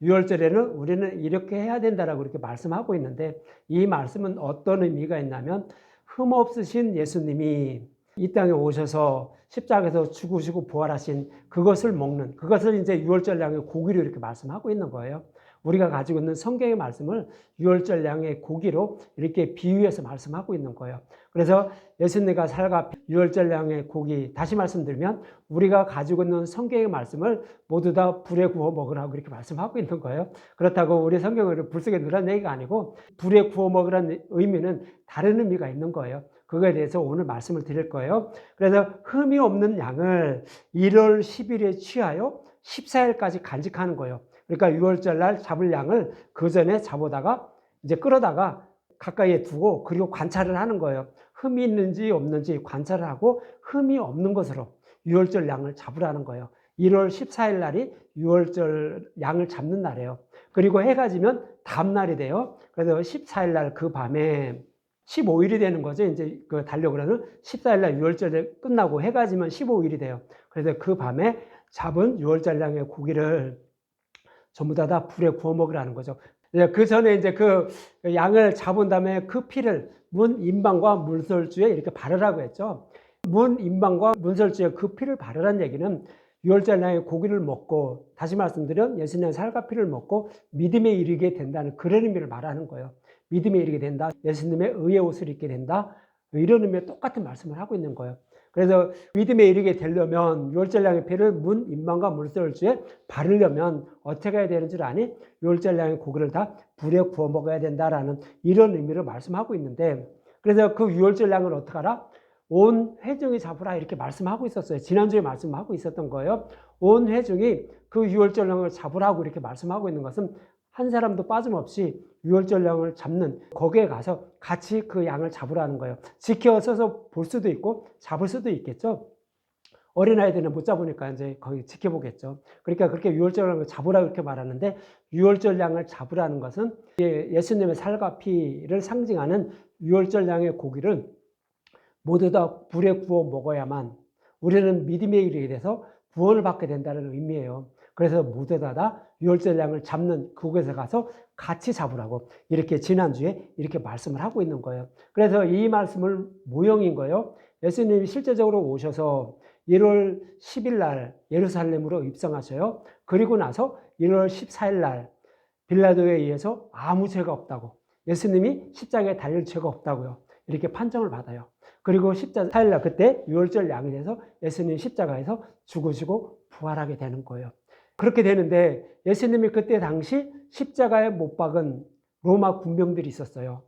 유월절에는 우리는 이렇게 해야 된다라고 이렇게 말씀하고 있는데, 이 말씀은 어떤 의미가 있냐면, 흠없으신 예수님이 이 땅에 오셔서 십자가에서 죽으시고 부활하신 그것을 먹는, 그것을 이제 유월절 양의 고기로 이렇게 말씀하고 있는 거예요. 우리가 가지고 있는 성경의 말씀을 유월절 양의 고기로 이렇게 비유해서 말씀하고 있는 거예요. 그래서 예수님과 살과 유월절 양의 고기, 다시 말씀드리면 우리가 가지고 있는 성경의 말씀을 모두 다 불에 구워 먹으라고 이렇게 말씀하고 있는 거예요. 그렇다고 우리 성경을 불 속에 넣으라는 얘기가 아니고, 불에 구워 먹으라는 의미는 다른 의미가 있는 거예요. 그거에 대해서 오늘 말씀을 드릴 거예요. 그래서 흠이 없는 양을 1월 10일에 취하여 14일까지 간직하는 거예요. 그러니까 6월절 날 잡을 양을 그 전에 잡아다가 이제 끌어다가 가까이에 두고, 그리고 관찰을 하는 거예요. 흠이 있는지 없는지 관찰을 하고, 흠이 없는 것으로 6월절 양을 잡으라는 거예요. 1월 14일 날이 6월절 양을 잡는 날이에요. 그리고 해가 지면 다음 날이 돼요. 그래서 14일 날 그 밤에 15일이 되는 거죠. 이제 그 달력으로는 14일 날 6월절이 끝나고 해가 지면 15일이 돼요. 그래서 그 밤에 잡은 6월절 양의 고기를 전부 다 불에 구워 먹으라는 거죠. 그 전에 이제 그 양을 잡은 다음에 그 피를 문 임방과 문설주에 이렇게 바르라고 했죠. 문 임방과 문설주에 그 피를 바르라는 얘기는 6월절 양의 고기를 먹고, 다시 말씀드린 예수님의 살과 피를 먹고 믿음에 이르게 된다는 그런 의미를 말하는 거예요. 믿음에 이르게 된다, 예수님의 의의 옷을 입게 된다, 이런 의미의 똑같은 말씀을 하고 있는 거예요. 그래서 믿음에 이르게 되려면 유월절 양의 피를 문 임방과 문설주에 바르려면 어떻게 해야 되는 줄 아니? 유월절 양의 고기를 다 불에 구워 먹어야 된다라는 이런 의미를 말씀하고 있는데, 그래서 그 유월절 양을 어떻게 하라? 온 회중이 잡으라 이렇게 말씀하고 있었어요. 지난주에 말씀하고 있었던 거예요. 온 회중이 그 유월절 양을 잡으라고 이렇게 말씀하고 있는 것은 한 사람도 빠짐없이 유월절 양을 잡는, 거기에 가서 같이 그 양을 잡으라는 거예요. 지켜서서 볼 수도 있고 잡을 수도 있겠죠. 어린아이들은 못 잡으니까 이제 거기 지켜보겠죠. 그러니까 그렇게 유월절 양을 잡으라고 이렇게 말하는데, 유월절 양을 잡으라는 것은 예수님의 살과 피를 상징하는 유월절 양의 고기를 모두 다 불에 구워 먹어야만 우리는 믿음에 이르게 돼서 구원을 받게 된다는 의미예요. 그래서 모두 다 유월절 양을 잡는 그곳에 가서 같이 잡으라고 이렇게 지난주에 이렇게 말씀을 하고 있는 거예요. 그래서 이 말씀을 모형인 거예요. 예수님이 실제적으로 오셔서 1월 10일 날 예루살렘으로 입성하셔요. 그리고 나서 1월 14일 날 빌라도에 의해서 아무 죄가 없다고, 예수님이 십자가에 달릴 죄가 없다고요, 이렇게 판정을 받아요. 그리고 14일 날 그때 유월절 양이 돼서 예수님 십자가에서 죽으시고 부활하게 되는 거예요. 그렇게 되는데, 예수님이 그때 당시 십자가에 못 박은 로마 군병들이 있었어요.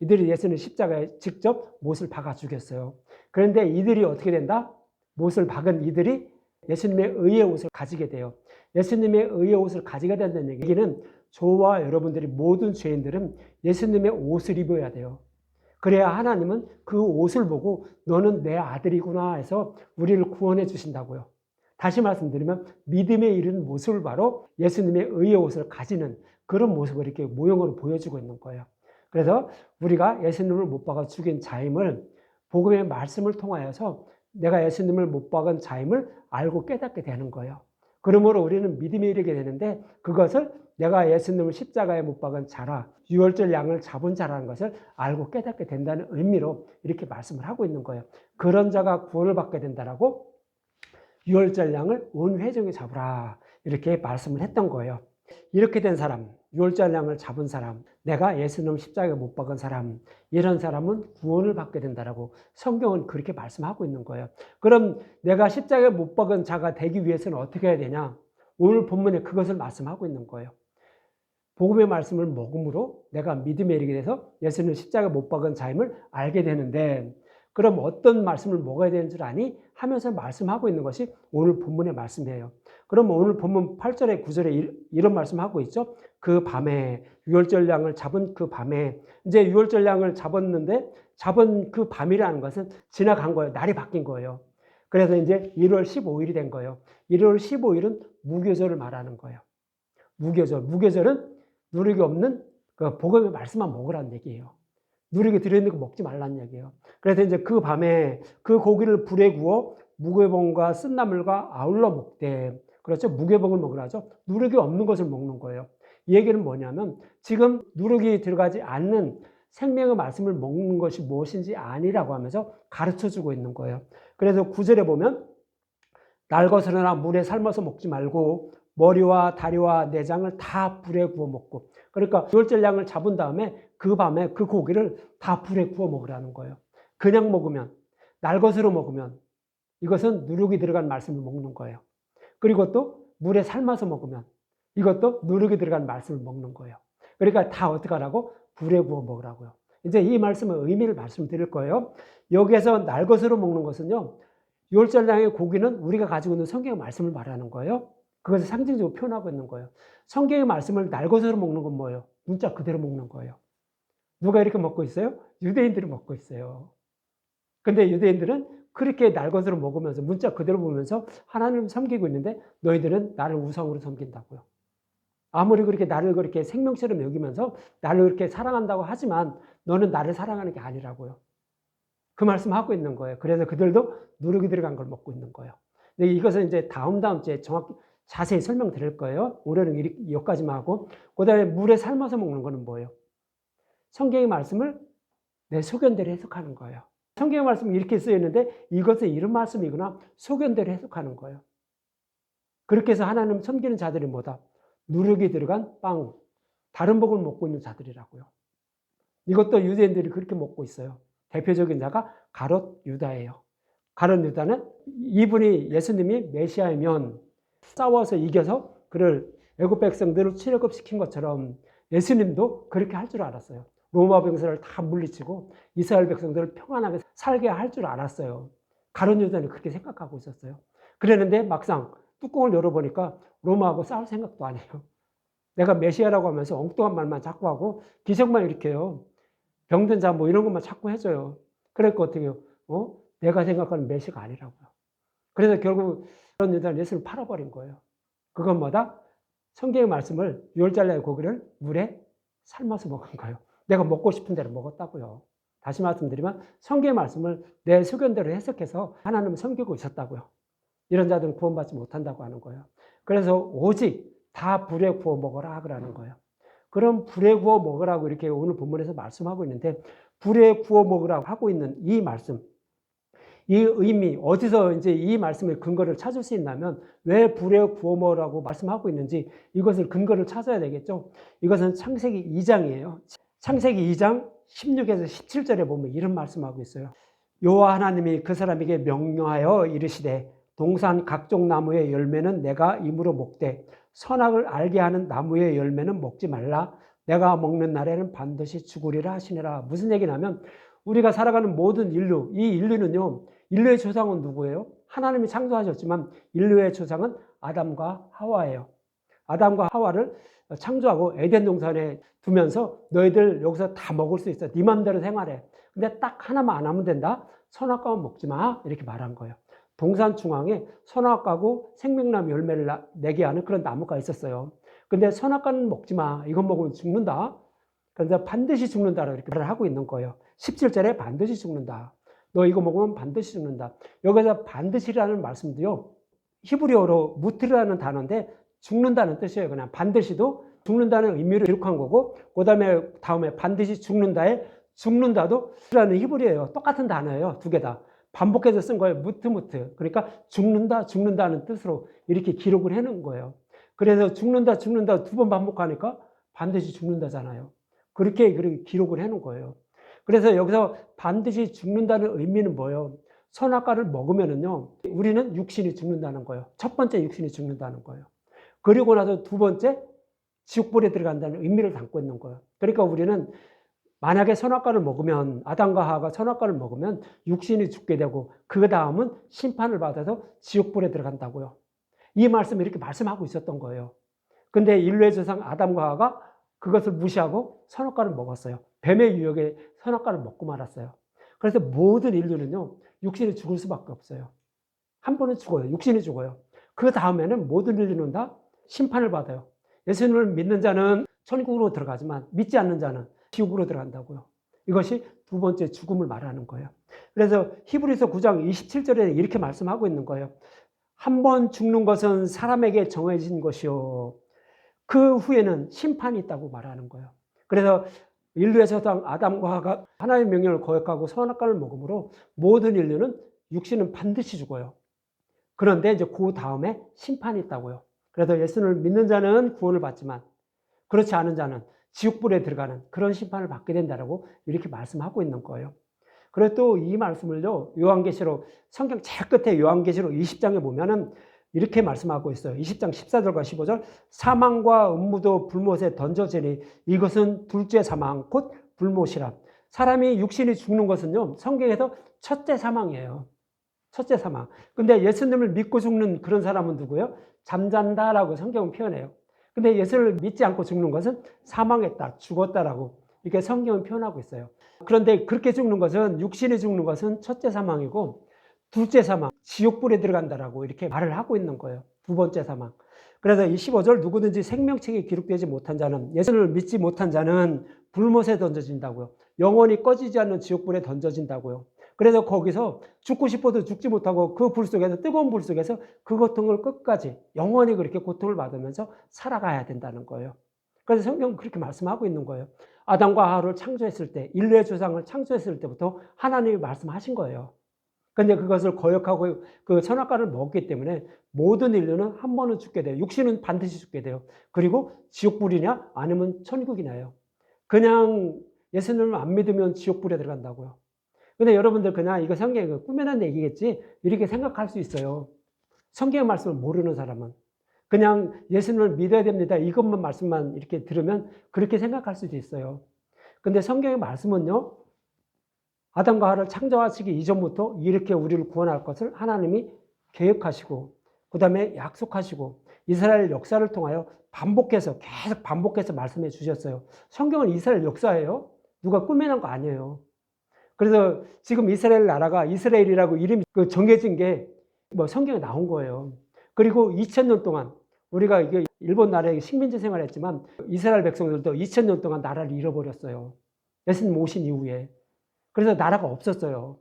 이들이 예수님 십자가에 직접 못을 박아 죽였어요. 그런데 이들이 어떻게 된다? 못을 박은 이들이 예수님의 의의 옷을 가지게 돼요. 예수님의 의의 옷을 가지게 된다는 얘기는, 저와 여러분들이 모든 죄인들은 예수님의 옷을 입어야 돼요. 그래야 하나님은 그 옷을 보고 너는 내 아들이구나 해서 우리를 구원해 주신다고요. 다시 말씀드리면 믿음에 이르는 모습을 바로 예수님의 의의 옷을 가지는 그런 모습을 이렇게 모형으로 보여주고 있는 거예요. 그래서 우리가 예수님을 못 박아 죽인 자임을 복음의 말씀을 통하여서 내가 예수님을 못 박은 자임을 알고 깨닫게 되는 거예요. 그러므로 우리는 믿음에 이르게 되는데, 그것을 내가 예수님을 십자가에 못 박은 자라, 유월절 양을 잡은 자라는 것을 알고 깨닫게 된다는 의미로 이렇게 말씀을 하고 있는 거예요. 그런 자가 구원을 받게 된다라고 유월절 양을 온 회중이 잡으라 이렇게 말씀을 했던 거예요. 이렇게 된 사람, 유월절 양을 잡은 사람, 내가 예수님 십자가에 못 박은 사람, 이런 사람은 구원을 받게 된다라고 성경은 그렇게 말씀하고 있는 거예요. 그럼 내가 십자가에 못 박은 자가 되기 위해서는 어떻게 해야 되냐? 오늘 본문에 그것을 말씀하고 있는 거예요. 복음의 말씀을 먹음으로 내가 믿음에 이르게 돼서 예수님 십자가에 못 박은 자임을 알게 되는데, 그럼 어떤 말씀을 먹어야 되는 줄 아니? 하면서 말씀하고 있는 것이 오늘 본문의 말씀이에요. 그럼 오늘 본문 8절에 9절에 이런 말씀하고 있죠. 그 밤에 유월절 양을 잡은 그 밤에, 이제 유월절 양을 잡았는데 잡은 그 밤이라는 것은 지나간 거예요. 날이 바뀐 거예요. 그래서 이제 1월 15일이 된 거예요. 1월 15일은 무교절을 말하는 거예요. 무교절은 누리기 없는 그 복음의 말씀만 먹으라는 얘기예요. 누리기 들어있는 거 먹지 말라는 얘기예요. 그래서 이제 그 밤에 그 고기를 불에 구워 무교병과 쓴나물과 아울러 먹되, 그렇죠? 무교복을 먹으라죠. 누룩이 없는 것을 먹는 거예요. 이 얘기는 뭐냐면 지금 누룩이 들어가지 않는 생명의 말씀을 먹는 것이 무엇인지 아니라고 하면서 가르쳐주고 있는 거예요. 그래서 9절에 보면 날것으로나 물에 삶아서 먹지 말고 머리와 다리와 내장을 다 불에 구워 먹고, 그러니까 유월절 양을 잡은 다음에 그 밤에 그 고기를 다 불에 구워 먹으라는 거예요. 그냥 먹으면, 날것으로 먹으면 이것은 누룩이 들어간 말씀을 먹는 거예요. 그리고 또 물에 삶아서 먹으면 이것도 누룩이 들어간 말씀을 먹는 거예요. 그러니까 다 어떻게 하라고? 불에 구워 먹으라고요. 이제 이 말씀의 의미를 말씀드릴 거예요. 여기에서 날것으로 먹는 것은요, 유월절량의 고기는 우리가 가지고 있는 성경의 말씀을 말하는 거예요. 그것을 상징적으로 표현하고 있는 거예요. 성경의 말씀을 날것으로 먹는 건 뭐예요? 문자 그대로 먹는 거예요. 누가 이렇게 먹고 있어요? 유대인들이 먹고 있어요. 근데 유대인들은 그렇게 날것으로 먹으면서 문자 그대로 보면서 하나님을 섬기고 있는데 너희들은 나를 우상으로 섬긴다고요. 아무리 그렇게 나를 그렇게 생명처럼 여기면서 나를 그렇게 사랑한다고 하지만 너는 나를 사랑하는 게 아니라고요. 그 말씀하고 있는 거예요. 그래서 그들도 누룩이 들어간 걸 먹고 있는 거예요. 근데 이것은 이제 다음 주에 정확히 자세히 설명드릴 거예요. 오늘은 여기까지만 하고, 그 다음에 물에 삶아서 먹는 거는 뭐예요? 성경의 말씀을 내 소견대로 해석하는 거예요. 성경의 말씀이 이렇게 쓰여 있는데 이것은 이런 말씀이구나, 소견대로 해석하는 거예요. 그렇게 해서 하나님 섬기는 자들이 뭐다? 누룩이 들어간 빵, 다른 복을 먹고 있는 자들이라고요. 이것도 유대인들이 그렇게 먹고 있어요. 대표적인 자가 가롯 유다예요. 가롯 유다는 이분이 예수님이 메시아이면 싸워서 이겨서 그를 애국 백성들을 출애굽시킨 것처럼 예수님도 그렇게 할 줄 알았어요. 로마 병사를 다 물리치고 이스라엘 백성들을 평안하게 살게 할 줄 알았어요. 가롯 유다는 그렇게 생각하고 있었어요. 그랬는데 막상 뚜껑을 열어보니까 로마하고 싸울 생각도 안 해요. 내가 메시아라고 하면서 엉뚱한 말만 자꾸 하고 기적만 일으켜요. 병든 자 뭐 이런 것만 자꾸 해줘요. 그러니까 어떻게 해요? 내가 생각하는 메시아가 아니라고요. 그래서 결국 그런 유다는 예수를 팔아버린 거예요. 그건 뭐다? 성경의 말씀을 유월절날의 고기를 물에 삶아서 먹은 거예요. 내가 먹고 싶은 대로 먹었다고요. 다시 말씀드리면 성경의 말씀을 내 소견대로 해석해서 하나님을 섬기고 있었다고요. 이런 자들은 구원받지 못한다고 하는 거예요. 그래서 오직 다 불에 구워 먹어라 그러는 거예요. 그럼 불에 구워 먹으라고 이렇게 오늘 본문에서 말씀하고 있는데, 불에 구워 먹으라고 하고 있는 이 말씀, 이 의미, 어디서 이제 이 말씀의 근거를 찾을 수 있냐면, 왜 불에 구워 먹으라고 말씀하고 있는지 이것을 근거를 찾아야 되겠죠. 이것은 창세기 2장이에요. 창세기 2장 16에서 17절에 보면 이런 말씀하고 있어요. 여호와 하나님이 그 사람에게 명령하여 이르시되 동산 각종 나무의 열매는 내가 임으로 먹되 선악을 알게 하는 나무의 열매는 먹지 말라. 내가 먹는 날에는 반드시 죽으리라 하시니라. 무슨 얘기냐면 우리가 살아가는 모든 인류, 이 인류는요, 인류의 조상은 누구예요? 하나님이 창조하셨지만 인류의 조상은 아담과 하와예요. 아담과 하와를 창조하고 에덴 동산에 두면서 너희들 여기서 다 먹을 수 있어. 네 맘대로 생활해. 근데 딱 하나만 안 하면 된다. 선악과는 먹지 마. 이렇게 말한 거예요. 동산 중앙에 선악과고 생명나무 열매를 내게 하는 그런 나무가 있었어요. 근데 선악과는 먹지 마. 이건 먹으면 죽는다. 그런데 반드시 죽는다라고 이렇게 말을 하고 있는 거예요. 17절에 반드시 죽는다. 너 이거 먹으면 반드시 죽는다. 여기서 반드시라는 말씀도요, 히브리어로 무트라는 단어인데 죽는다는 뜻이에요. 그냥 반드시도 죽는다는 의미로 기록한 거고, 그 다음에 반드시 죽는다에 죽는다도 라는 히브리어예요. 똑같은 단어예요. 두 개 다. 반복해서 쓴 거예요. 무트. 그러니까 죽는다는 뜻으로 이렇게 기록을 해놓은 거예요. 그래서 죽는다 두 번 반복하니까 반드시 죽는다잖아요. 그렇게 기록을 해놓은 거예요. 그래서 여기서 반드시 죽는다는 의미는 뭐예요? 선악과를 먹으면은요, 우리는 육신이 죽는다는 거예요. 첫 번째 육신이 죽는다는 거예요. 그리고 나서 두 번째 지옥불에 들어간다는 의미를 담고 있는 거예요. 그러니까 우리는 만약에 선악과를 먹으면, 아담과 하와가 선악과를 먹으면 육신이 죽게 되고 그 다음은 심판을 받아서 지옥불에 들어간다고요. 이 말씀을 이렇게 말씀하고 있었던 거예요. 근데 인류의 조상 아담과 하와가 그것을 무시하고 선악과를 먹었어요. 뱀의 유혹에 선악과를 먹고 말았어요. 그래서 모든 인류는요, 육신이 죽을 수밖에 없어요. 한 번은 죽어요. 육신이 죽어요. 그 다음에는 모든 인류는 다 심판을 받아요. 예수님을 믿는 자는 천국으로 들어가지만 믿지 않는 자는 지옥으로 들어간다고요. 이것이 두 번째 죽음을 말하는 거예요. 그래서 히브리서 9장 27절에 이렇게 말씀하고 있는 거예요. 한 번 죽는 것은 사람에게 정해진 것이요. 그 후에는 심판이 있다고 말하는 거예요. 그래서 인류의 조상 아담과 하와가 하나님의 명령을 거역하고 선악과를 먹음으로 모든 인류는 육신은 반드시 죽어요. 그런데 이제 그 다음에 심판이 있다고요. 그래서 예수를 믿는 자는 구원을 받지만 그렇지 않은 자는 지옥불에 들어가는 그런 심판을 받게 된다라고 이렇게 말씀하고 있는 거예요. 그리고 또 이 말씀을요, 요한계시록 성경 제일 끝에 요한계시록 20장에 보면은 이렇게 말씀하고 있어요. 20장 14절과 15절. 사망과 음무도 불못에 던져지니 이것은 둘째 사망 곧 불못이라. 사람이 육신이 죽는 것은요, 성경에서 첫째 사망이에요. 첫째 사망. 근데 예수님을 믿고 죽는 그런 사람은 누구예요? 잠잔다라고 성경은 표현해요. 근데 예수를 믿지 않고 죽는 것은 사망했다, 죽었다라고 이렇게 성경은 표현하고 있어요. 그런데 그렇게 죽는 것은, 육신이 죽는 것은 첫째 사망이고, 둘째 사망, 지옥불에 들어간다라고 이렇게 말을 하고 있는 거예요. 두 번째 사망. 그래서 이 15절, 누구든지 생명책에 기록되지 못한 자는, 예수를 믿지 못한 자는 불못에 던져진다고요. 영원히 꺼지지 않는 지옥불에 던져진다고요. 그래서 거기서 죽고 싶어도 죽지 못하고 그 불 속에서, 뜨거운 불 속에서 그 고통을 끝까지 영원히 그렇게 고통을 받으면서 살아가야 된다는 거예요. 그래서 성경은 그렇게 말씀하고 있는 거예요. 아담과 하와를 창조했을 때, 인류의 조상을 창조했을 때부터 하나님이 말씀하신 거예요. 근데 그것을 거역하고 그 선악과를 먹기 때문에 모든 인류는 한 번은 죽게 돼요. 육신은 반드시 죽게 돼요. 그리고 지옥불이냐 아니면 천국이냐요. 그냥 예수님을 안 믿으면 지옥불에 들어간다고요. 근데 여러분들 그냥 이거 성경에 꾸며낸 얘기겠지 이렇게 생각할 수 있어요. 성경 말씀을 모르는 사람은. 그냥 예수님을 믿어야 됩니다. 이것만 말씀만 이렇게 들으면 그렇게 생각할 수도 있어요. 근데 성경의 말씀은요, 아담과 하와를 창조하시기 이전부터 이렇게 우리를 구원할 것을 하나님이 계획하시고, 그 다음에 약속하시고, 이스라엘 역사를 통하여 계속 반복해서 말씀해 주셨어요. 성경은 이스라엘 역사예요. 누가 꾸며낸 거 아니에요. 그래서 지금 이스라엘 나라가 이스라엘이라고 이름이 정해진 게 뭐 성경에 나온 거예요. 그리고 2000년 동안 우리가 이게 일본 나라에 식민지 생활을 했지만 이스라엘 백성들도 2000년 동안 나라를 잃어버렸어요. 예수님 오신 이후에. 그래서 나라가 없었어요.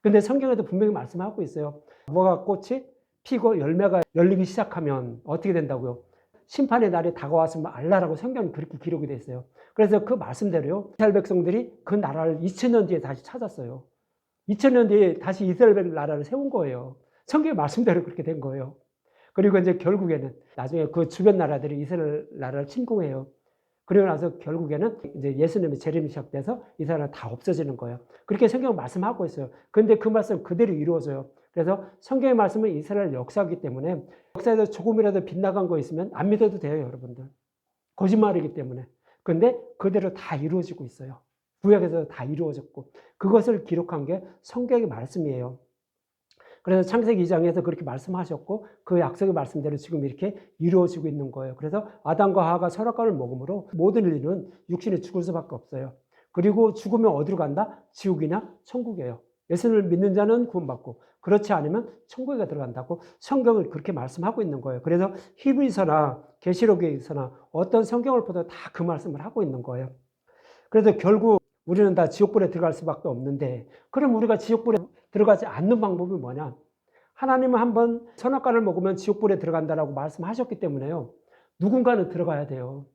근데 성경에도 분명히 말씀하고 있어요. 무화과 꽃이 피고 열매가 열리기 시작하면 어떻게 된다고요? 심판의 날이 다가왔으면 알라라고 성경은 그렇게 기록이 돼 있어요. 그래서 그 말씀대로요, 이스라엘 백성들이 그 나라를 2000년 뒤에 다시 찾았어요. 2000년 뒤에 다시 이스라엘 나라를 세운 거예요. 성경의 말씀대로 그렇게 된 거예요. 그리고 이제 결국에는 나중에 그 주변 나라들이 이스라엘 나라를 침공해요. 그리고 나서 결국에는 이제 예수님의 재림이 시작돼서 이스라엘은 다 없어지는 거예요. 그렇게 성경은 말씀하고 있어요. 그런데 그 말씀 그대로 이루어져요. 그래서 성경의 말씀은 이스라엘 역사이기 때문에 역사에서 조금이라도 빗나간 거 있으면 안 믿어도 돼요, 여러분들. 거짓말이기 때문에. 근데 그대로 다 이루어지고 있어요. 구약에서 다 이루어졌고 그것을 기록한 게 성경의 말씀이에요. 그래서 창세기 2장에서 그렇게 말씀하셨고 그 약속의 말씀대로 지금 이렇게 이루어지고 있는 거예요. 그래서 아담과 하와가 선악과를 먹음으로 모든 인류는 육신이 죽을 수밖에 없어요. 그리고 죽으면 어디로 간다? 지옥이냐? 천국이에요. 예수를 믿는 자는 구원받고 그렇지 않으면 천국에 들어간다고 성경을 그렇게 말씀하고 있는 거예요. 그래서 히브리서나 계시록에서나 어떤 성경을 보다 다 그 말씀을 하고 있는 거예요. 그래서 결국 우리는 다 지옥불에 들어갈 수밖에 없는데 그럼 우리가 지옥불에 들어가지 않는 방법이 뭐냐? 하나님은 한번 선악과를 먹으면 지옥불에 들어간다라고 말씀하셨기 때문에요. 누군가는 들어가야 돼요.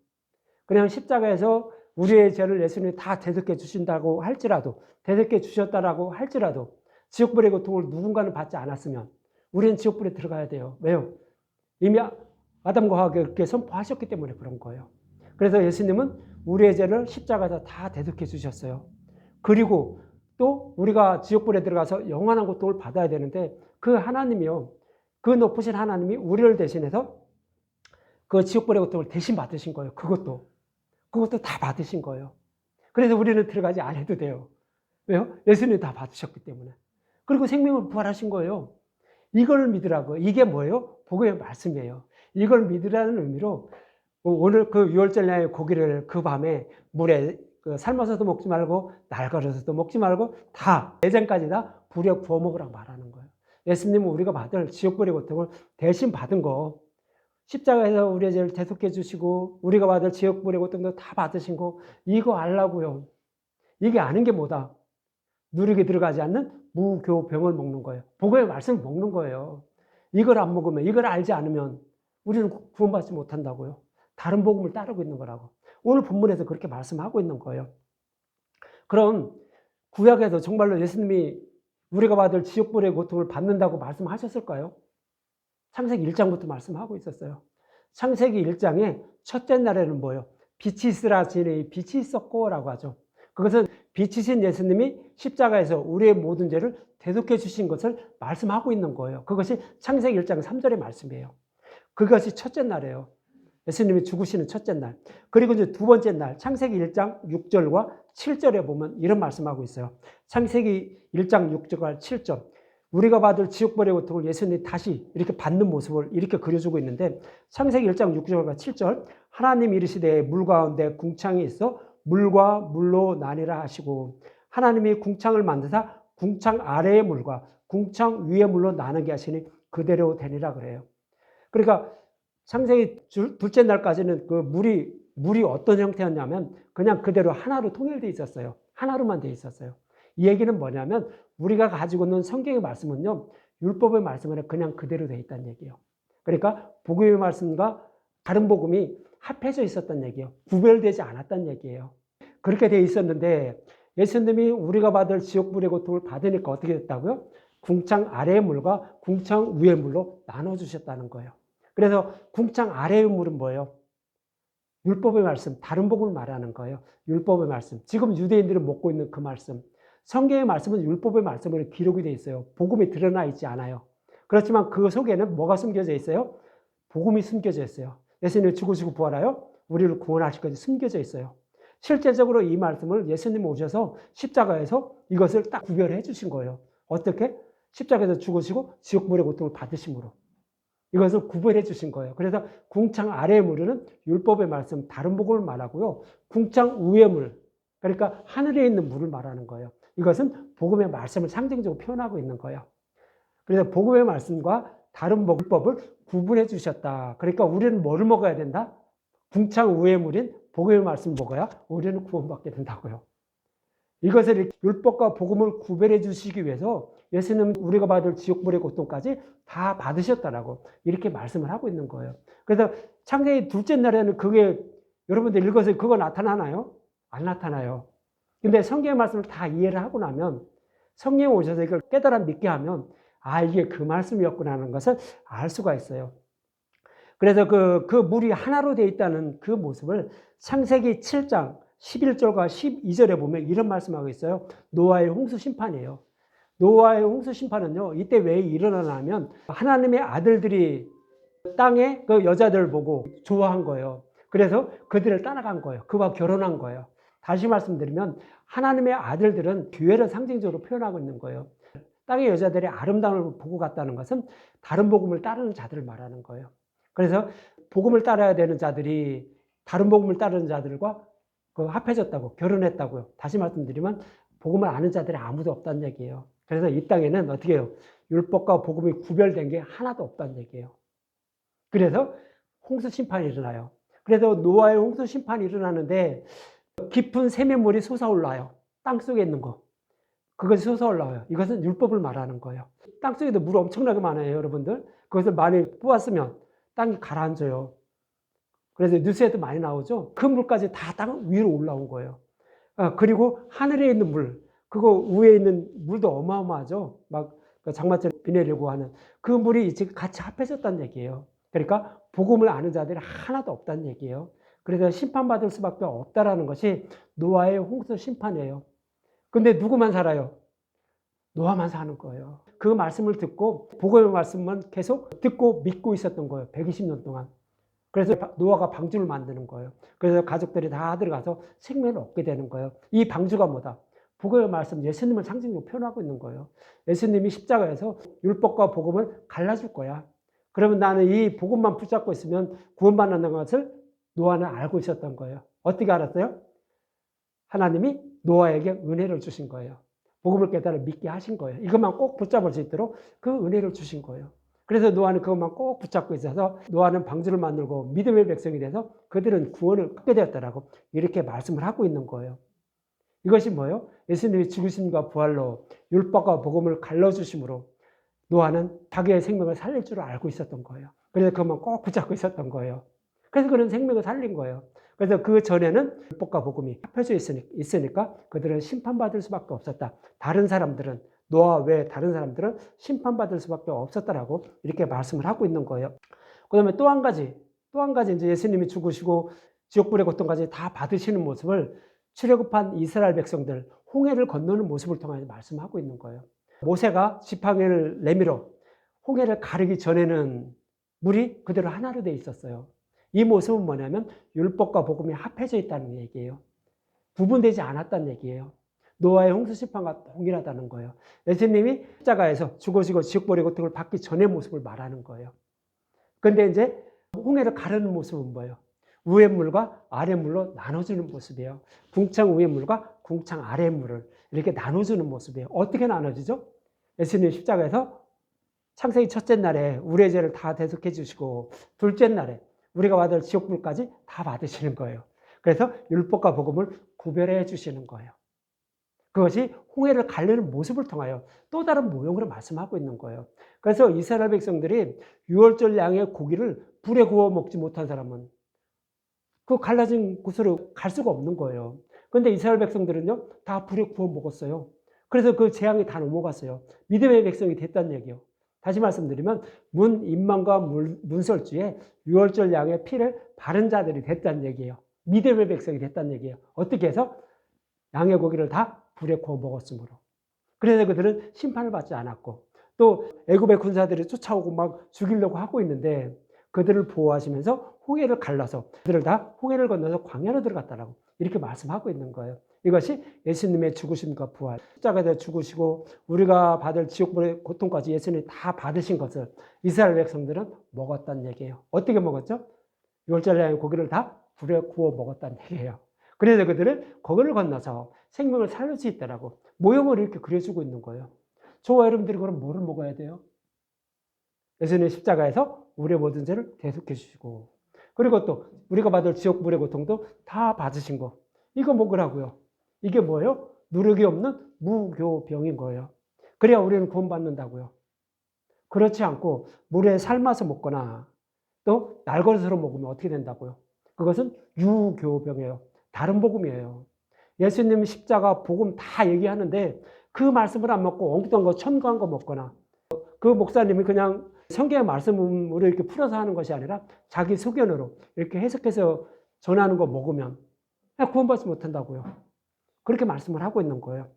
그냥 십자가에서 우리의 죄를 예수님이 다 대속해 주신다고 할지라도, 대속해 주셨다라고 할지라도 지옥불의 고통을 누군가는 받지 않았으면 우리는 지옥불에 들어가야 돼요. 왜요? 이미 아담과 하와가 그렇게 선포하셨기 때문에 그런 거예요. 그래서 예수님은 우리의 죄를 십자가에서 다 대속해 주셨어요. 그리고 또 우리가 지옥불에 들어가서 영원한 고통을 받아야 되는데 그 하나님이요, 그 높으신 하나님이 우리를 대신해서 그 지옥불의 고통을 대신 받으신 거예요. 그것도 다 받으신 거예요. 그래서 우리는 들어가지 않아도 돼요. 왜요? 예수님이 다 받으셨기 때문에. 그리고 생명을 부활하신 거예요. 이걸 믿으라고. 이게 뭐예요? 복음의 말씀이에요. 이걸 믿으라는 의미로 오늘 그 유월절 날 고기를 그 밤에 물에 삶아서도 먹지 말고 날걸어서도 먹지 말고 다 내장까지 다 불에 구워 먹으라고 말하는 거예요. 예수님은 우리가 받을 지옥불의 고통을 대신 받은 거, 십자가에서 우리의 죄를 대속해 주시고 우리가 받을 지옥불의 고통도 다 받으신 거, 이거 알라고요. 이게 아는 게 뭐다? 누리게 들어가지 않는 무교병을 먹는 거예요. 복음의 말씀을 먹는 거예요. 이걸 안 먹으면, 이걸 알지 않으면 우리는 구원받지 못한다고요. 다른 복음을 따르고 있는 거라고. 오늘 본문에서 그렇게 말씀하고 있는 거예요. 그럼 구약에서 정말로 예수님이 우리가 받을 지옥불의 고통을 받는다고 말씀하셨을까요? 창세기 1장부터 말씀하고 있었어요. 창세기 1장의 첫째 날에는 뭐예요? 빛이 있으라 지니 빛이 있었고라고 하죠. 그것은 빛이신 예수님이 십자가에서 우리의 모든 죄를 대속해 주신 것을 말씀하고 있는 거예요. 그것이 창세기 1장 3절의 말씀이에요. 그것이 첫째 날이에요. 예수님이 죽으시는 첫째 날. 그리고 이제 두 번째 날, 창세기 1장 6절과 7절에 보면 이런 말씀하고 있어요. 창세기 1장 6절과 7절. 우리가 받을 지옥벌의 고통을 예수님이 다시 이렇게 받는 모습을 이렇게 그려주고 있는데, 창세기 1장 6절과 7절. 하나님이 이르시되 물 가운데 궁창이 있어 물과 물로 나뉘라 하시고, 하나님이 궁창을 만드사 궁창 아래의 물과 궁창 위의 물로 나누게 하시니 그대로 되니라 그래요. 그러니까 창세기 둘째 날까지는 그 물이 어떤 형태였냐면 그냥 그대로 하나로 통일되어 있었어요. 하나로만 되어 있었어요. 이 얘기는 뭐냐면 우리가 가지고 있는 성경의 말씀은요, 율법의 말씀은 그냥 그대로 되어 있다는 얘기예요. 그러니까 복음의 말씀과 다른 복음이 합해져 있었던 얘기예요. 구별되지 않았던 얘기예요. 그렇게 되어 있었는데 예수님이 우리가 받을 지옥불의 고통을 받으니까 어떻게 됐다고요? 궁창 아래의 물과 궁창 위의 물로 나눠주셨다는 거예요. 그래서 궁창 아래의 물은 뭐예요? 율법의 말씀, 다른 복음을 말하는 거예요. 율법의 말씀. 지금 유대인들이 먹고 있는 그 말씀. 성경의 말씀은 율법의 말씀으로 기록이 되어 있어요. 복음이 드러나 있지 않아요. 그렇지만 그 속에는 뭐가 숨겨져 있어요? 복음이 숨겨져 있어요. 예수님이 죽으시고 부활하여 우리를 구원하실 것이 숨겨져 있어요. 실제적으로 이 말씀을 예수님 오셔서 십자가에서 이것을 딱 구별해 주신 거예요. 어떻게? 십자가에서 죽으시고 지옥불의 고통을 받으심으로. 이것을 구별해 주신 거예요. 그래서 궁창 아래의 물은 율법의 말씀, 다른 복음을 말하고요. 궁창 위의 물, 그러니까 하늘에 있는 물을 말하는 거예요. 이것은 복음의 말씀을 상징적으로 표현하고 있는 거예요. 그래서 복음의 말씀과 다른 율법을 구분해 주셨다. 그러니까 우리는 뭐를 먹어야 된다? 궁창 위의 물인 복음의 말씀을 먹어야 우리는 구원받게 된다고요. 이것을 율법과 복음을 구별해 주시기 위해서 예수님은 우리가 받을 지옥불의 고통까지 다 받으셨다라고 이렇게 말씀을 하고 있는 거예요. 그래서 창세기 둘째 날에는 그게 여러분들 읽어서 그거 나타나나요? 안 나타나요. 근데 성경의 말씀을 다 이해를 하고 나면 성령이 오셔서 이걸 깨달아 믿게 하면 아, 이게 그 말씀이었구나 하는 것을 알 수가 있어요. 그래서 그 물이 하나로 되어 있다는 그 모습을 창세기 7장 11절과 12절에 보면 이런 말씀하고 있어요. 노아의 홍수 심판이에요. 노아의 홍수 심판은요, 이때 왜 일어나냐면 하나님의 아들들이 땅에 그 여자들을 보고 좋아한 거예요. 그래서 그들을 따라간 거예요. 그와 결혼한 거예요. 다시 말씀드리면 하나님의 아들들은 교회를 상징적으로 표현하고 있는 거예요. 땅의 여자들의 아름다움을 보고 갔다는 것은 다른 복음을 따르는 자들을 말하는 거예요. 그래서 복음을 따라야 되는 자들이 다른 복음을 따르는 자들과 합해졌다고, 결혼했다고요. 다시 말씀드리면 복음을 아는 자들이 아무도 없다는 얘기예요. 그래서 이 땅에는 어떻게 해요? 율법과 복음이 구별된 게 하나도 없다는 얘기예요. 그래서 홍수 심판이 일어나요. 그래서 노아의 홍수 심판이 일어나는데 깊은 샘의물이 솟아올라요. 땅속에 있는 거. 그것이 솟아올라와요. 이것은 율법을 말하는 거예요. 땅속에도 물 엄청나게 많아요, 여러분들. 그것을 많이 뿌았으면 땅이 가라앉아요. 그래서 뉴스에도 많이 나오죠. 그 물까지 다 땅 위로 올라온 거예요. 그리고 하늘에 있는 물, 그거 위에 있는 물도 어마어마하죠. 막 장마철 비 내리고 하는 그 물이 지금 같이 합해졌다는 얘기예요. 그러니까 복음을 아는 자들이 하나도 없다는 얘기예요. 그래서 심판받을 수밖에 없다라는 것이 노아의 홍수 심판이에요. 근데 누구만 살아요? 노아만 사는 거예요. 그 말씀을 듣고 복음의 말씀만 계속 듣고 믿고 있었던 거예요. 120년 동안. 그래서 노아가 방주를 만드는 거예요. 그래서 가족들이 다 들어가서 생명을 얻게 되는 거예요. 이 방주가 뭐다? 복음의 말씀, 예수님을 상징으로 표현하고 있는 거예요. 예수님이 십자가에서 율법과 복음을 갈라줄 거야. 그러면 나는 이 복음만 붙잡고 있으면 구원받는 것을 노아는 알고 있었던 거예요. 어떻게 알았어요? 하나님이 노아에게 은혜를 주신 거예요. 복음을 깨달아 믿게 하신 거예요. 이것만 꼭 붙잡을 수 있도록 그 은혜를 주신 거예요. 그래서 노아는 그것만 꼭 붙잡고 있어서 노아는 방주를 만들고 믿음의 백성이 돼서 그들은 구원을 얻게 되었다라고 이렇게 말씀을 하고 있는 거예요. 이것이 뭐예요? 예수님이 죽으심과 부활로 율법과 복음을 갈라주심으로 노아는 자기의 생명을 살릴 줄 알고 있었던 거예요. 그래서 그것만 꼭 붙잡고 있었던 거예요. 그래서 그는 생명을 살린 거예요. 그래서 그 전에는 율법과 복음이 합해져 있으니까 그들은 심판받을 수밖에 없었다. 다른 사람들은, 노아 외에 다른 사람들은 심판받을 수밖에 없었다라고 이렇게 말씀을 하고 있는 거예요. 그 다음에 또 한 가지 이제 예수님이 죽으시고 지옥불의 고통까지 다 받으시는 모습을 출애굽한 이스라엘 백성들, 홍해를 건너는 모습을 통해 말씀하고 있는 거예요. 모세가 지팡이를 내밀어 홍해를 가르기 전에는 물이 그대로 하나로 돼 있었어요. 이 모습은 뭐냐면 율법과 복음이 합해져 있다는 얘기예요. 구분되지 않았다는 얘기예요. 노아의 홍수 심판과 동일하다는 거예요. 예수님이 십자가에서 죽으시고 지옥불의 고통을 받기 전의 모습을 말하는 거예요. 그런데 이제 홍해를 가르는 모습은 뭐예요? 위의 물과 아래 물로 나눠주는 모습이에요. 궁창 위의 물과 궁창 아래 물을 이렇게 나눠주는 모습이에요. 어떻게 나눠지죠? 예수님 십자가에서 창세기 첫째 날에 우리의 죄를 다 대속해 주시고 둘째 날에 우리가 받을 지옥불까지 다 받으시는 거예요. 그래서 율법과 복음을 구별해 주시는 거예요. 그것이 홍해를 가르는 모습을 통하여 또 다른 모형으로 말씀하고 있는 거예요. 그래서 이스라엘 백성들이 유월절 양의 고기를 불에 구워 먹지 못한 사람은 그 갈라진 곳으로 갈 수가 없는 거예요. 그런데 이스라엘 백성들은요, 다 불에 구워 먹었어요. 그래서 그 재앙이 다 넘어갔어요. 믿음의 백성이 됐다는 얘기예요. 다시 말씀드리면 문임만과 문설주에 유월절 양의 피를 바른 자들이 됐다는 얘기예요. 믿음의 백성이 됐다는 얘기예요. 어떻게 해서? 양의 고기를 다 불에 구워 먹었으므로. 그래서 그들은 심판을 받지 않았고 또 애굽의 군사들이 쫓아오고 막 죽이려고 하고 있는데 그들을 보호하시면서 홍해를 갈라서 그들을 다 홍해를 건너서 광야로 들어갔다라고 이렇게 말씀하고 있는 거예요. 이것이 예수님의 죽으심과 부활, 십자가에 죽으시고 우리가 받을 지옥불의 고통까지 예수님이 다 받으신 것을 이스라엘 백성들은 먹었다는 얘기예요. 어떻게 먹었죠? 유월절량의 고기를 다 불에 구워 먹었다는 얘기예요. 그래서 그들은 거기를 건너서 생명을 살릴 수 있다라고 모형을 이렇게 그려주고 있는 거예요. 저와 여러분들이 그럼 뭐를 먹어야 돼요? 예수님의 십자가에서 우리의 모든 죄를 대속해 주시고 그리고 또 우리가 받을 지옥불의 고통도 다 받으신 거. 이거 먹으라고요. 이게 뭐예요? 누룩이 없는 무교병인 거예요. 그래야 우리는 구원받는다고요. 그렇지 않고 물에 삶아서 먹거나 또 날것으로 먹으면 어떻게 된다고요? 그것은 유교병이에요. 다른 복음이에요. 예수님 십자가 복음 다 얘기하는데 그 말씀을 안 먹고 엉뚱한 거 첨가한 거 먹거나 그 목사님이 그냥 성경의 말씀으로 이렇게 풀어서 하는 것이 아니라 자기 소견으로 이렇게 해석해서 전하는 거 먹으면 구원받지 못한다고요. 그렇게 말씀을 하고 있는 거예요.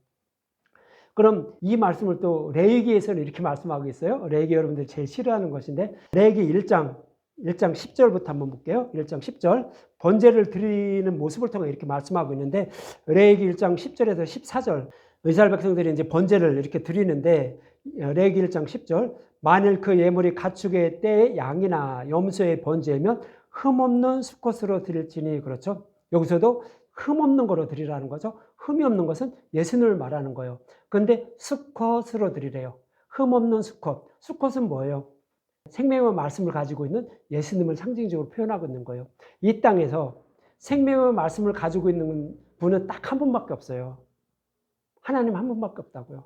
그럼 이 말씀을 또 레위기에서는 이렇게 말씀하고 있어요. 레위기 여러분들이 제일 싫어하는 것인데 레위기 1장 10절부터 한번 볼게요. 1장 10절 번제를 드리는 모습을 통해 이렇게 말씀하고 있는데 레위기 1장 10절에서 14절 이스라엘 백성들이 이제 번제를 이렇게 드리는데 레위기 1장 10절 만일 그 예물이 가축의 떼의 양이나 염소의 번제면 흠없는 수컷으로 드릴지니 그렇죠. 여기서도 흠없는 거로 드리라는 거죠. 흠이 없는 것은 예수님을 말하는 거예요. 그런데 수컷으로 드리래요. 흠없는 수컷. 수컷은 뭐예요? 생명의 말씀을 가지고 있는 예수님을 상징적으로 표현하고 있는 거예요. 이 땅에서 생명의 말씀을 가지고 있는 분은 딱 한 분밖에 없어요. 하나님 한 분밖에 없다고요.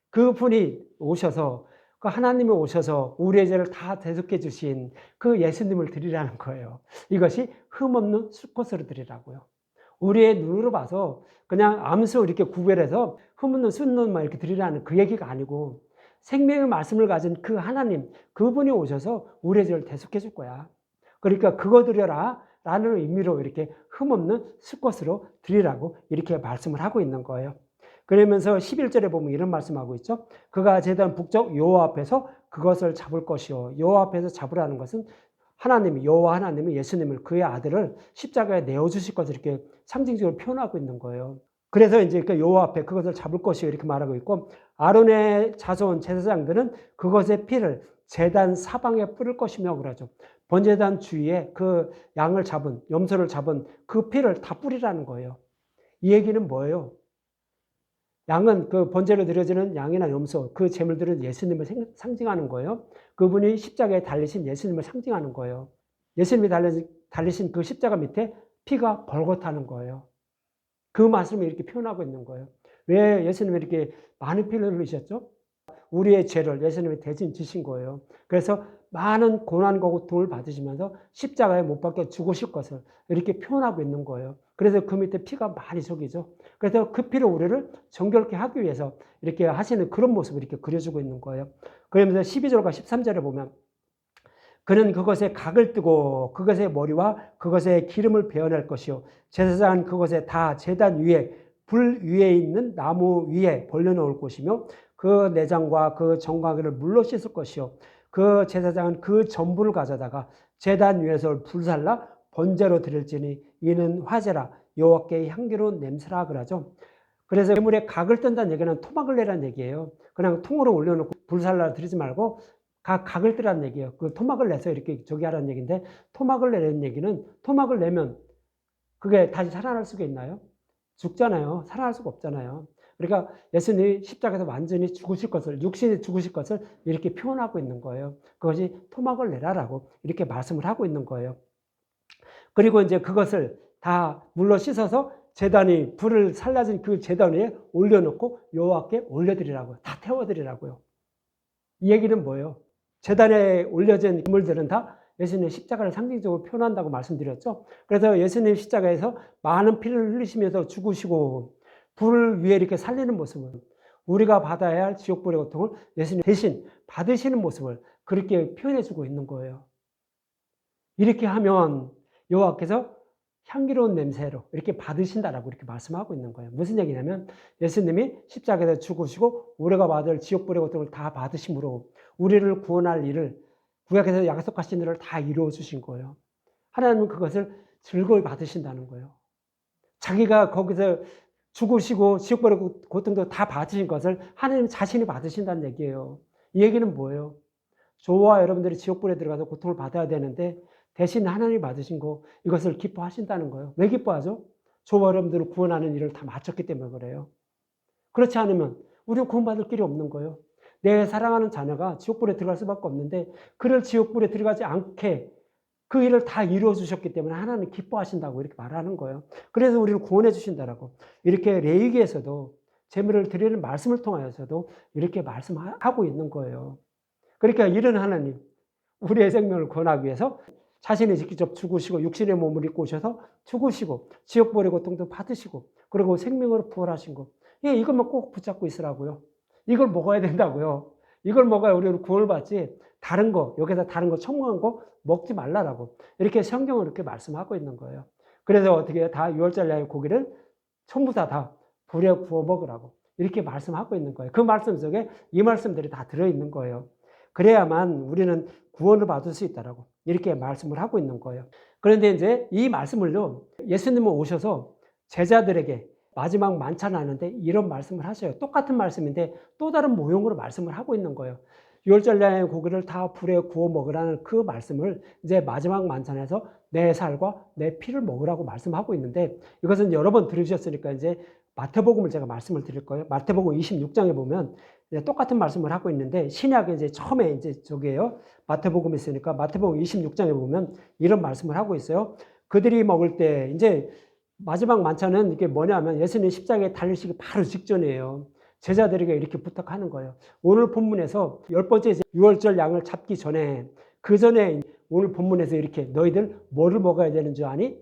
그 분이 오셔서 그 하나님이 오셔서 우리의 죄를 다 대속해 주신 그 예수님을 드리라는 거예요. 이것이 흠없는 수컷으로 드리라고요. 우리의 눈으로 봐서 그냥 암수 이렇게 구별해서 흠없는 순놈만 이렇게 드리라는 그 얘기가 아니고 생명의 말씀을 가진 그 하나님, 그분이 오셔서 우리의 죄를 대속해 줄 거야. 그러니까 그거 드려라 라는 의미로 이렇게 흠없는 수컷으로 드리라고 이렇게 말씀을 하고 있는 거예요. 그러면서 11절에 보면 이런 말씀하고 있죠. 그가 제단 북쪽 여호와 앞에서 그것을 잡을 것이요. 여호와 앞에서 잡으라는 것은 하나님이 여호와 하나님이 예수님을 그의 아들을 십자가에 내어 주실 것을 이렇게 상징적으로 표현하고 있는 거예요. 그래서 이제 그 여호와 앞에 그것을 잡을 것이요 이렇게 말하고 있고 아론의 자손 제사장들은 그것의 피를 제단 사방에 뿌릴 것이며 그러죠. 번제단 주위에 그 양을 잡은 염소를 잡은 그 피를 다 뿌리라는 거예요. 이 얘기는 뭐예요? 양은 그 번제로 드려지는 양이나 염소, 그 제물들은 예수님을 상징하는 거예요. 그분이 십자가에 달리신 예수님을 상징하는 거예요. 예수님이 달리신 그 십자가 밑에 피가 벌겋다는 거예요. 그 말씀을 이렇게 표현하고 있는 거예요. 왜 예수님이 이렇게 많은 피를 흘리셨죠? 우리의 죄를 예수님이 대신 지신 거예요. 그래서 많은 고난과 고통을 받으시면서 십자가에 못 박혀 죽으실 것을 이렇게 표현하고 있는 거예요. 그래서 그 밑에 피가 많이 섞이죠. 그래서 그 피로 우리를 정결케 하기 위해서 이렇게 하시는 그런 모습을 이렇게 그려주고 있는 거예요. 그러면서 12절과 13절에 보면 그는 그것에 각을 뜨고 그것의 머리와 그것의 기름을 베어낼 것이요 제사장은 그것에 다 제단 위에 불 위에 있는 나무 위에 벌려놓을 것이며 그 내장과 그 정강이를 물로 씻을 것이요 그 제사장은 그 전부를 가져다가 제단 위에서 불살라 번제로 드릴지니 이는 화제라 여호와께 향기로운 냄새라 그러죠. 그래서 재물에 각을 뜬다는 얘기는 토막을 내라는 얘기예요. 그냥 통으로 올려놓고 불살라 드리지 말고 각을 뜨라는 얘기예요. 그 토막을 내서 이렇게 저기 하라는 얘기인데 토막을 내라는 얘기는 토막을 내면 그게 다시 살아날 수가 있나요? 죽잖아요. 살아날 수가 없잖아요. 그러니까 예수님이 십자가에서 완전히 죽으실 것을, 육신이 죽으실 것을 이렇게 표현하고 있는 거예요. 그것이 토막을 내라라고 이렇게 말씀을 하고 있는 거예요. 그리고 이제 그것을 다 물로 씻어서 제단이 불을 살라진 그 제단 위에 올려놓고 여호와께 올려드리라고요. 다 태워드리라고요. 이 얘기는 뭐예요? 제단에 올려진 기물들은 다 예수님의 십자가를 상징적으로 표현한다고 말씀드렸죠. 그래서 예수님 십자가에서 많은 피를 흘리시면서 죽으시고 불 위에 이렇게 살리는 모습을 우리가 받아야 할 지옥불의 고통을 예수님 대신 받으시는 모습을 그렇게 표현해주고 있는 거예요. 이렇게 하면 여호와께서 향기로운 냄새로 이렇게 받으신다라고 이렇게 말씀하고 있는 거예요. 무슨 얘기냐면 예수님이 십자가에서 죽으시고 우리가 받을 지옥불의 고통을 다 받으심으로 우리를 구원할 일을 구약에서 약속하신 일을 다 이루어 주신 거예요. 하나님은 그것을 즐거이 받으신다는 거예요. 자기가 거기서 죽으시고 지옥불의 고통도 다 받으신 것을 하나님 자신이 받으신다는 얘기예요. 이 얘기는 뭐예요? 저와 여러분들이 지옥불에 들어가서 고통을 받아야 되는데 대신 하나님이 받으신 거 이것을 기뻐하신다는 거예요. 왜 기뻐하죠? 저와 여러분들을 구원하는 일을 다 마쳤기 때문에 그래요. 그렇지 않으면 우리는 구원받을 길이 없는 거예요. 내 사랑하는 자녀가 지옥불에 들어갈 수밖에 없는데 그를 지옥불에 들어가지 않게 그 일을 다 이루어 주셨기 때문에 하나님 기뻐하신다고 이렇게 말하는 거예요. 그래서 우리를 구원해 주신다라고 이렇게 레위기에서도 제물을 드리는 말씀을 통하여서도 이렇게 말씀하고 있는 거예요. 그러니까 이런 하나님, 우리의 생명을 구원하기 위해서 자신이 직접 죽으시고 육신의 몸을 입고 오셔서 죽으시고 지옥불의 고통도 받으시고 그리고 생명으로 부활하신 것. 예, 이것만 꼭 붙잡고 있으라고요. 이걸 먹어야 된다고요. 이걸 먹어야 우리는 구원을 받지 다른 거, 여기서 다른 거 첨가한 거 먹지 말라라고 이렇게 성경을 이렇게 말씀하고 있는 거예요. 그래서 어떻게 해요? 다 유월절 날 고기를 전부 다 불에 구워 먹으라고 이렇게 말씀하고 있는 거예요. 그 말씀 속에 이 말씀들이 다 들어있는 거예요. 그래야만 우리는 구원을 받을 수 있다라고 이렇게 말씀을 하고 있는 거예요. 그런데 이제 이 말씀을요, 예수님은 오셔서 제자들에게 마지막 만찬하는데 이런 말씀을 하셔요. 똑같은 말씀인데 또 다른 모형으로 말씀을 하고 있는 거예요. 유월절날 고기를 다 불에 구워 먹으라는 그 말씀을 이제 마지막 만찬에서 내 살과 내 피를 먹으라고 말씀하고 있는데 이것은 여러 번 들으셨으니까 이제 마태복음을 제가 말씀을 드릴 거예요. 마태복음 26장에 보면 똑같은 말씀을 하고 있는데 신약에 이제 처음에 이제 저기에요. 마태복음이 있으니까 마태복음 26장에 보면 이런 말씀을 하고 있어요. 그들이 먹을 때 이제 마지막 만찬은 이게 뭐냐면 예수님 십자가에 달리시기 바로 직전이에요. 제자들에게 이렇게 부탁하는 거예요. 오늘 본문에서 10번째 유월절 양을 잡기 전에 그 전에 오늘 본문에서 이렇게 너희들 뭐를 먹어야 되는 줄 아니?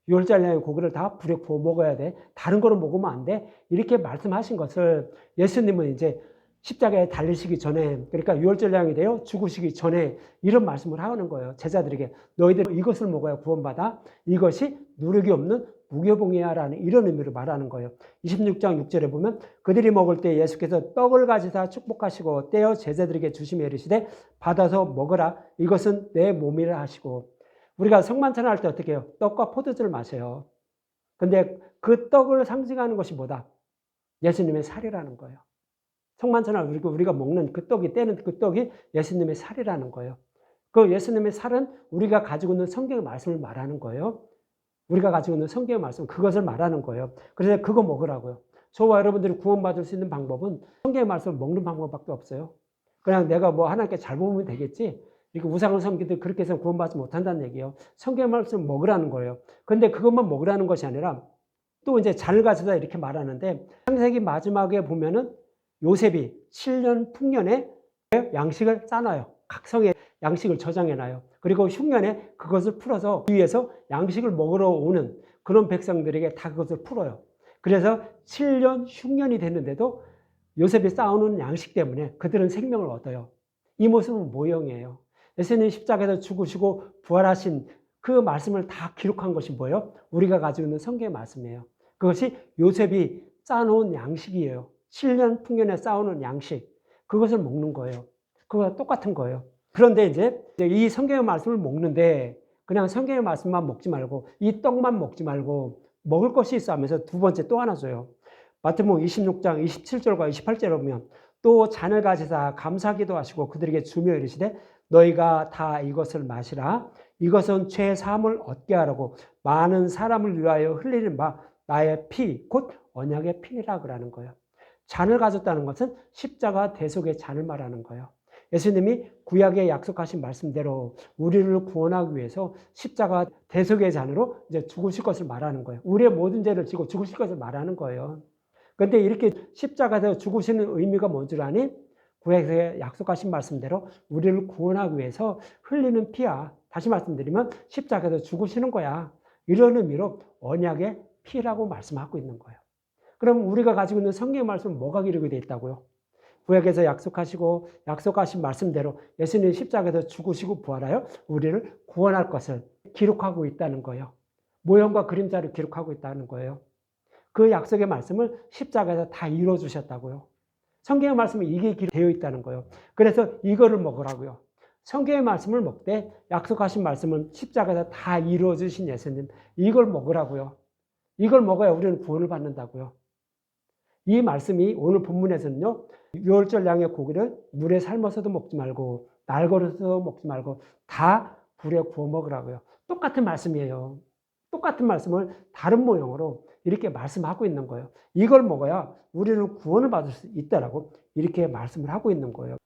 유월절 양의 고기를 다 불에 구워 먹어야 돼. 다른 거를 먹으면 안 돼. 이렇게 말씀하신 것을 예수님은 이제 십자가에 달리시기 전에 그러니까 유월절 양이 되어 죽으시기 전에 이런 말씀을 하는 거예요. 제자들에게 너희들 이것을 먹어야 구원받아. 이것이 누룩이 없는 무교봉이야라는 이런 의미로 말하는 거예요. 26장 6절에 보면 그들이 먹을 때 예수께서 떡을 가지사 축복하시고 떼어 제자들에게 주시며 이르시되 받아서 먹으라 이것은 내 몸이라 하시고 우리가 성만찬을 할 때 어떻게 해요? 떡과 포도주를 마셔요. 근데 그 떡을 상징하는 것이 뭐다? 예수님의 살이라는 거예요. 성만찬을 우리가 먹는 그 떡이 떼는 그 떡이 예수님의 살이라는 거예요. 그 예수님의 살은 우리가 가지고 있는 성경의 말씀을 말하는 거예요. 우리가 가지고 있는 성경의 말씀, 그것을 말하는 거예요. 그래서 그거 먹으라고요. 저와 여러분들이 구원받을 수 있는 방법은 성경의 말씀을 먹는 방법밖에 없어요. 그냥 내가 뭐 하나님께 잘 보면 되겠지. 이렇게 우상을 섬기듯 그렇게 해서 구원받지 못한다는 얘기예요. 성경의 말씀을 먹으라는 거예요. 근데 그것만 먹으라는 것이 아니라 또 이제 잔을 가져다 이렇게 말하는데 창세기 마지막에 보면은 요셉이 7년 풍년에 양식을 싸놔요. 각성의 양식을 저장해놔요. 그리고 흉년에 그것을 풀어서 위에서 양식을 먹으러 오는 그런 백성들에게 다 그것을 풀어요. 그래서 7년 흉년이 됐는데도 요셉이 쌓아놓은 양식 때문에 그들은 생명을 얻어요. 이 모습은 모형이에요. 예수님 십자가에서 죽으시고 부활하신 그 말씀을 다 기록한 것이 뭐예요? 우리가 가지고 있는 성경의 말씀이에요. 그것이 요셉이 쌓아놓은 양식이에요. 7년 풍년에 쌓아놓은 양식. 그것을 먹는 거예요. 그거와 똑같은 거예요. 그런데 이제 이 성경의 말씀을 먹는데 그냥 성경의 말씀만 먹지 말고 이 떡만 먹지 말고 먹을 것이 있어 하면서 두 번째 또 하나 줘요. 마태복음 26장 27절과 28절에 보면 또 잔을 가지사 감사기도 하시고 그들에게 주며 이르시되 너희가 다 이것을 마시라. 이것은 죄 사함을 얻게 하라고 많은 사람을 위하여 흘리는 바 나의 피, 곧 언약의 피니라 그러는 거예요. 잔을 가졌다는 것은 십자가 대속의 잔을 말하는 거예요. 예수님이 구약에 약속하신 말씀대로 우리를 구원하기 위해서 십자가 대속의 잔으로 이제 죽으실 것을 말하는 거예요. 우리의 모든 죄를 지고 죽으실 것을 말하는 거예요. 그런데 이렇게 십자가에서 죽으시는 의미가 뭔 줄 아니? 구약에 약속하신 말씀대로 우리를 구원하기 위해서 흘리는 피야. 다시 말씀드리면 십자가에서 죽으시는 거야. 이런 의미로 언약의 피라고 말씀하고 있는 거예요. 그럼 우리가 가지고 있는 성경의 말씀은 뭐가 기록이 되어 있다고요? 구약에서 약속하시고 약속하신 말씀대로 예수님 십자가에서 죽으시고 부활하여 우리를 구원할 것을 기록하고 있다는 거예요. 모형과 그림자를 기록하고 있다는 거예요. 그 약속의 말씀을 십자가에서 다 이루어 주셨다고요. 성경의 말씀은 이게 기록되어 있다는 거예요. 그래서 이거를 먹으라고요. 성경의 말씀을 먹되 약속하신 말씀은 십자가에서 다 이루어 주신 예수님, 이걸 먹으라고요. 이걸 먹어야 우리는 구원을 받는다고요. 이 말씀이 오늘 본문에서는요, 유월절 양의 고기를 물에 삶아서도 먹지 말고 날 걸어서도 먹지 말고 다 불에 구워 먹으라고요. 똑같은 말씀이에요. 똑같은 말씀을 다른 모형으로 이렇게 말씀하고 있는 거예요. 이걸 먹어야 우리는 구원을 받을 수 있다라고 이렇게 말씀을 하고 있는 거예요.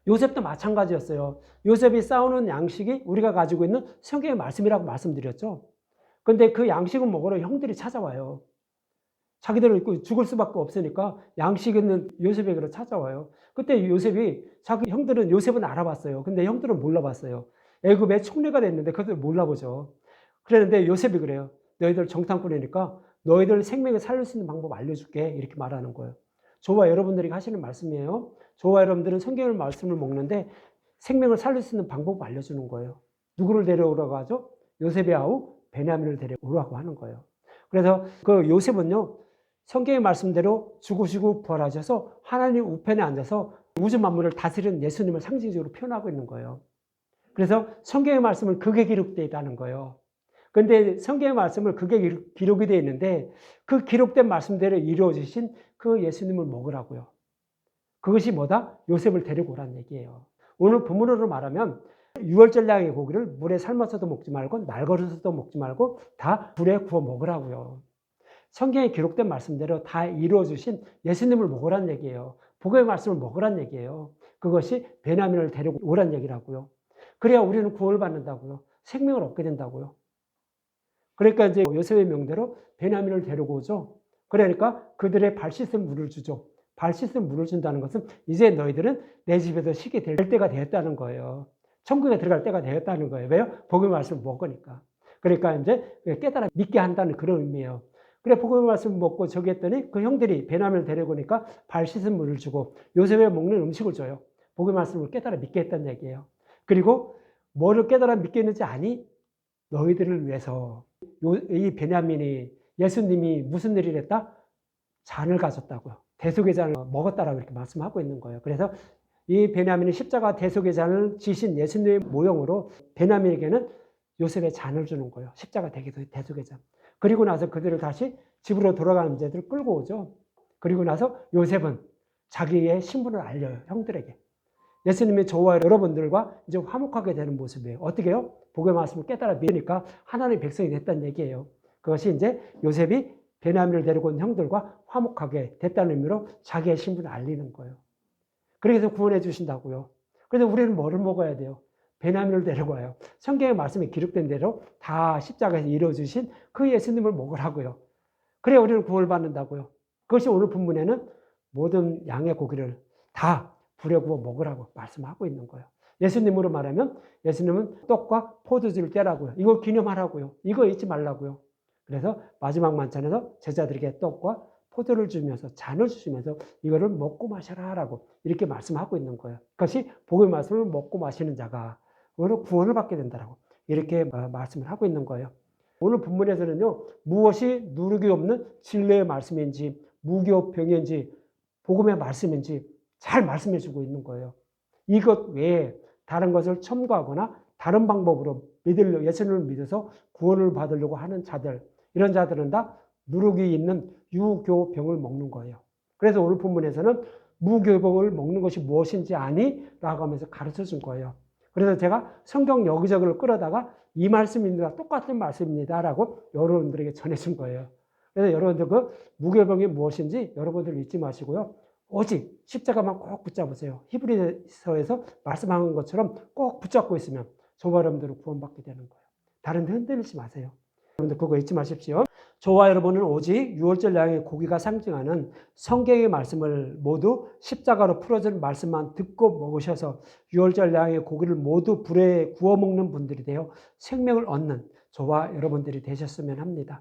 요셉도 마찬가지였어요. 요셉이 쌓아놓은 양식이 우리가 가지고 있는 성경의 말씀이라고 말씀드렸죠. 그런데 그 양식을 먹으러 형들이 찾아와요. 자기들은 죽을 수밖에 없으니까 양식 있는 요셉에게로 찾아와요. 그때 요셉이 자기 형들은 요셉은 알아봤어요. 근데 형들은 몰라봤어요. 애굽의 총리가 됐는데 그들 몰라보죠. 그랬는데 요셉이 그래요. 너희들 정탐꾼이니까 너희들 생명을 살릴 수 있는 방법 알려줄게. 이렇게 말하는 거예요. 저와 여러분들이 하시는 말씀이에요. 저와 여러분들은 성경의 말씀을 먹는데 생명을 살릴 수 있는 방법을 알려주는 거예요. 누구를 데려오라고 하죠? 요셉의 아우 베냐민을 데려오라고 하는 거예요. 그래서 그 요셉은요, 성경의 말씀대로 죽으시고 부활하셔서 하나님 우편에 앉아서 우주 만물을 다스리는 예수님을 상징적으로 표현하고 있는 거예요. 그래서 성경의 말씀은 그게 기록되어 있다는 거예요. 그런데 성경의 말씀을 그게 기록이 되어 있는데 그 기록된 말씀대로 이루어지신 그 예수님을 먹으라고요. 그것이 뭐다? 요셉을 데리고 오라는 얘기예요. 오늘 본문으로 말하면 유월절 양의 고기를 물에 삶아서도 먹지 말고 날 걸어서도 먹지 말고 다 불에 구워 먹으라고요. 성경에 기록된 말씀대로 다 이루어주신 예수님을 먹으란 얘기예요. 복음의 말씀을 먹으란 얘기예요. 그것이 베냐민을 데리고 오란 얘기라고요. 그래야 우리는 구원을 받는다고요. 생명을 얻게 된다고요. 그러니까 이제 요셉의 명대로 베냐민을 데리고 오죠. 그러니까 그들의 발 씻은 물을 주죠. 발 씻은 물을 준다는 것은 이제 너희들은 내 집에서 쉬게 될 때가 되었다는 거예요. 천국에 들어갈 때가 되었다는 거예요. 왜요? 복음의 말씀을 먹으니까. 그러니까 이제 깨달아 믿게 한다는 그런 의미예요. 그래 복음의 말씀을 먹고 저기 했더니 그 형들이 베냐민을 데려오니까 발 씻은 물을 주고 요셉에 먹는 음식을 줘요. 복음의 말씀을 깨달아 믿게 했다는 얘기예요. 그리고 뭐를 깨달아 믿게 했는지 아니? 너희들을 위해서 이 베냐민이 예수님이 무슨 일을 했다? 잔을 가졌다고요. 대속의 잔을 먹었다라고 이렇게 말씀하고 있는 거예요. 그래서 이 베냐민이 십자가 대속의 잔을 지신 예수님의 모형으로 베냐민에게는 요셉의 잔을 주는 거예요. 십자가 대속의 잔. 그리고 나서 그들을 다시 집으로 돌아가는 자들을 끌고 오죠. 그리고 나서 요셉은 자기의 신분을 알려요. 형들에게. 예수님이 저와 여러분들과 이제 화목하게 되는 모습이에요. 어떻게 해요? 복음의 말씀을 깨달아 믿으니까 하나님의 백성이 됐다는 얘기예요. 그것이 이제 요셉이 베냐민을 데리고 온 형들과 화목하게 됐다는 의미로 자기의 신분을 알리는 거예요. 그래서 구원해 주신다고요. 그래서 우리는 뭐를 먹어야 돼요? 베냐민을 데리고 와요. 성경의 말씀에 기록된 대로 다 십자가에서 이루어주신 그 예수님을 먹으라고요. 그래야 우리는 구원을 받는다고요. 그것이 오늘 본문에는 모든 양의 고기를 다 불에 구워 먹으라고 말씀하고 있는 거예요. 예수님으로 말하면 예수님은 떡과 포도주를 떼라고요. 이거 기념하라고요. 이거 잊지 말라고요. 그래서 마지막 만찬에서 제자들에게 떡과 포도를 주면서 잔을 주시면서 이거를 먹고 마셔라라고 이렇게 말씀하고 있는 거예요. 그것이 복음의 말씀을 먹고 마시는 자가 오늘 구원을 받게 된다라고 이렇게 말씀을 하고 있는 거예요. 오늘 본문에서는요, 무엇이 누룩이 없는 진리의 말씀인지 무교병인지 복음의 말씀인지 잘 말씀해 주고 있는 거예요. 이것 외에 다른 것을 첨가하거나 다른 방법으로 예수님을 믿어서 구원을 받으려고 하는 자들, 이런 자들은 다 누룩이 있는 유교병을 먹는 거예요. 그래서 오늘 본문에서는 무교병을 먹는 것이 무엇인지 아니? 라고 하면서 가르쳐 준 거예요. 그래서 제가 성경 여기저기를 끌어다가 이 말씀입니다. 똑같은 말씀입니다. 라고 여러분들에게 전해준 거예요. 그래서 여러분들 그 무교병이 무엇인지 여러분들 잊지 마시고요. 오직 십자가만 꼭 붙잡으세요. 히브리서에서 말씀한 것처럼 꼭 붙잡고 있으면 저와 여러분들은 구원받게 되는 거예요. 다른 데 흔들리지 마세요. 여러분들 그거 잊지 마십시오. 저와 여러분은 오직 유월절 양의 고기가 상징하는 성경의 말씀을 모두 십자가로 풀어진 말씀만 듣고 먹으셔서 유월절 양의 고기를 모두 불에 구워 먹는 분들이 되어 생명을 얻는 저와 여러분들이 되셨으면 합니다.